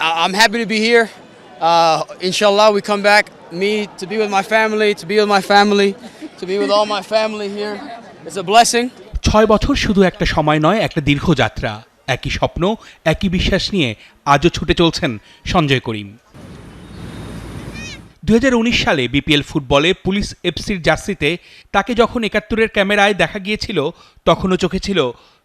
I'm happy to be here. Inshallah, we come back. Me to be with my family, to be with my family, to be with all my family here. It's a blessing. 6 বছর শুধু একটা সময় নয়, একটা দীর্ঘ যাত্রা। একই স্বপ্ন, একই বিশ্বাস নিয়ে আজও ছুটে চলছেন সঞ্জয় করিম। 2019 সালে বিপিএল ফুটবলে পুলিশ এফসির জার্সিতে তাকে যখন 71-এর ক্যামেরায় দেখা গিয়েছিল, তখনও চোখে ছিল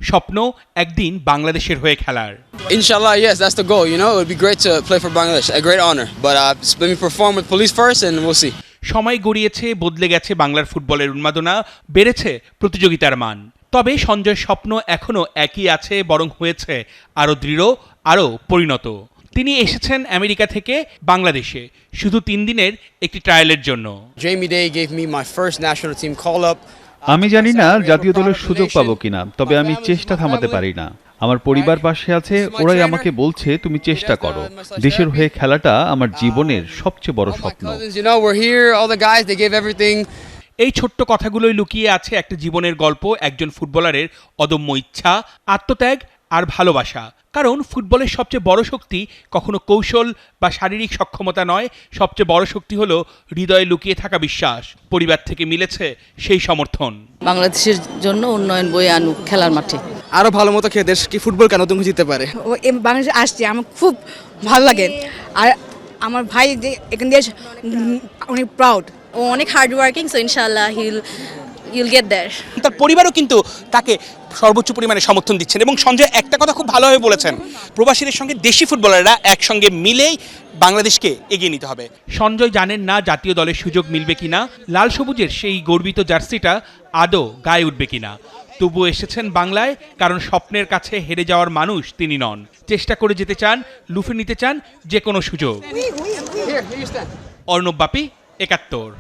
স্বপ্ন একদিন বাংলাদেশের হয়ে খেলার। Inshallah, yes, that's the goal. You know, it would be great to play for Bangladesh, a great honor. But let me perform with police first, and we'll see. সময় গড়িয়েছে, বদলে গেছে বাংলার ফুটবলের উন্মাদনা, বেড়েছে প্রতিযোগিতার মান। তবে সঞ্জয়ের স্বপ্ন এখনও একই আছে, বরং হয়েছে আরও দৃঢ়, আরও পরিণত। তিনি এসেছেন আমেরিকা থেকে বাংলাদেশে শুধু 3 দিনের একটি ট্রায়ালের জন্য। Jamie Day gave me my first national team call up. আমি জানি না জাতীয় দলের সুযোগ পাবো কিনা, তবে আমি চেষ্টা থামাতে পারি না। আমার পরিবার পাশে আছে, ওরাই আমাকে বলছে তুমি চেষ্টা করো। দেশের হয়ে খেলাটা আমার জীবনের সবচেয়ে বড় স্বপ্ন। এই ছোট্ট কথাগুলোই লুকিয়ে আছে একটা জীবনের গল্প, একজন ফুটবলারের অদম্য ইচ্ছা, আত্মত্যাগ আর ভালোবাসা। কারণ ফুটবলের সবচেয়ে বড় শক্তি কখনো কৌশল বা শারীরিক সক্ষমতা নয়, সবচেয়ে বড় শক্তি হলো হৃদয়ে লুকিয়ে থাকা বিশ্বাস। পরিবার থেকে মিলেছে সেই সমর্থন। বাংলাদেশের জন্য উন্নয়ন বয়ে আনুক খেলার মাঠে, আরো ভালো মতো খেলে দেশকে ফুটবল কেন তুমি জিততে পারে। বাংলাদেশে আসছে আমার খুব ভালো লাগে। আর আমার ভাই যে এখান দিয়ে অনেক প্রাউড, ও অনেক হার্ড ওয়ার্কিং, সো ইনশাআল্লাহ he'll get there. তার পরিবারও কিন্তু তাকে সর্বোচ্চ পরিমাণে সমর্থন দিচ্ছেন। এবং সঞ্জয় একটা কথা খুব ভালোভাবে বলেছেন, প্রবাসীদের সঙ্গে দেশি ফুটবলাররা একসঙ্গে মিলেই বাংলাদেশকে এগিয়ে নিতে হবে। সঞ্জয় জানেন না জাতীয় দলের সুযোগ মিলবে কিনা, লাল সবুজের সেই গর্বিত জার্সিটা আদৌ গায়ে উঠবে কিনা। তবু এসেছেন বাংলায়, কারণ স্বপ্নের কাছে হেরে যাওয়ার মানুষ তিনি নন। চেষ্টা করে যেতে চান, লুফে নিতে চান যে কোনো সুযোগ। অর্ণব বাপি, 71।